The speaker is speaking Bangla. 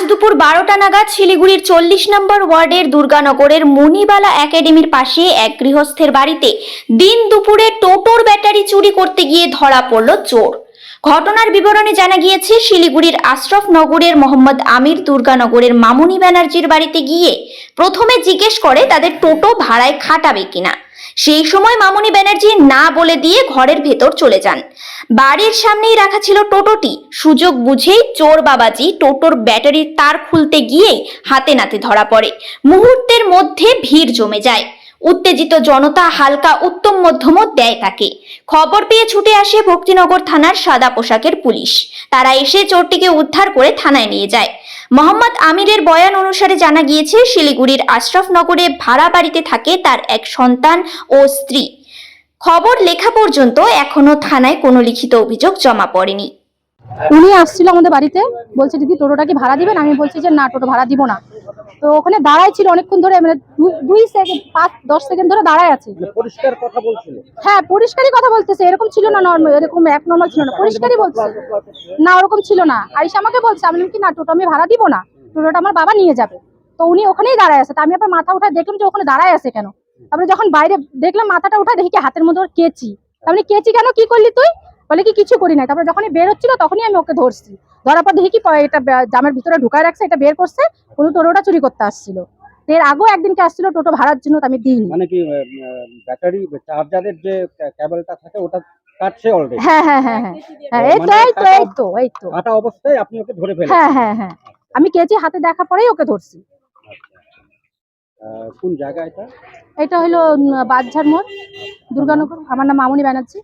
দুপুর 12টা নাগাদ শিলিগুড়ির 40 নম্বর ওয়ার্ডের দুর্গানগরের মণিবালা একাডেমির পাশে এক গৃহস্থের বাড়িতে দিন দুপুরে টোটোর ব্যাটারি চুরি করতে গিয়ে ধরা পড়ল চোর। ঘটনার বিবরণে জানা গিয়েছে, শিলিগুড়ির আশরফ নগরের মোহাম্মদ আমির দুর্গানগরের মামুনি ব্যানার্জির বাড়িতে গিয়ে প্রথমে জিজ্ঞেস করে তাদের টোটো ভাড়ায় খাটাবে কিনা। সেই সময় মামুনি ব্যানার্জি না বলে দিয়ে ঘরের ভেতর চলে যান। বাড়ির সামনেই রাখা ছিল টোটোটি। সুযোগ বুঝেই চোর বাবাজি টোটোর ব্যাটারির তার খুলতে গিয়েই হাতে নাতে ধরা পড়ে। মুহূর্তের মধ্যে ভিড় জমে যায়। উত্তেজিত জনতা হালকা উত্তম মধ্যমও দেয় তাকে। খবর পেয়ে ছুটে আসে ভক্তিনগর থানার সাদা পোশাকের পুলিশ। তারা এসে চোরটিকে উদ্ধার করে থানায় নিয়ে যায়। মোহাম্মদ আমিরের বয়ান অনুসারে জানা গিয়েছে, শিলিগুড়ির আশরফনগরে ভাড়া বাড়িতে থাকে তার এক সন্তান ও স্ত্রী। খবর লেখা পর্যন্ত এখনো থানায় কোনো লিখিত অভিযোগ জমা পড়েনি। উনি আসছিল আমাদের বাড়িতে, বলছে দিদি টোটোটা কি ভাড়া দিবেন। আমি বলছি যে না, টোটো ভাড়া দিব না। তো ওখানে দাঁড়ায় ছিল অনেকক্ষণ ধরে, মানে 2 সেকেন্ড 5-10 সেকেন্ড ধরে দাঁড়ায় আছে। পরিষ্কার কথা বলছিল। হ্যাঁ, পরিষ্কারই কথা বলতেছে, এরকম ছিল না, নরমাল এরকম এক নরমাল ছিল না, পরিষ্কারই বলছে। না, ওরকম ছিল না। আইসা আমাকে বলছে, আমি কি না টোটো আমি ভাড়া দিব না, টোটোটা আমার বাবা নিয়ে যাবে। তো উনি ওখানেই দাঁড়ায় আছে। তা আমি আবার মাথা উঠায় দেখলাম যে ওখানে দাঁড়ায় আছে কেন। তারপরে যখন বাইরে দেখলাম মাথাটা উঠা, দেখি কি হাতের মধ্যে ওর কেচি। তারপরে কেচি কেন, কি করলি তুই? বলে কি কিছু করি নাই। তারপরে যখনই বের হচ্ছিল তখনই আমি ওকে ধরছি। ধরার পর দেখি কি এটা জামের ভিতরে ঢুকায় রাখছে, এটা বের করছে। কোনো টোটোটা চুরি করতে আসছিল। এর আগেও একদিনকে আসছিল টোটো ভাড়ার জন্য, আমি দিইনি। মানে কি ব্যাটারি চার্জারের যে কেবলটা থাকে ওটা কাটছে অলরেডি? হ্যাঁ হ্যাঁ হ্যাঁ হ্যাঁ হ্যাঁ, এই তো কাটা অবস্থায় আপনি ওকে ধরে ফেলেছেন? হ্যাঁ হ্যাঁ হ্যাঁ, আমি কেচি হাতে দেখা পরেই ওকে ধরছি। কোন জায়গা এটা? এটা হলো বাদঝার মোড়, দুর্গানগর। আমার নাম মামুনি ব্যানার্জি।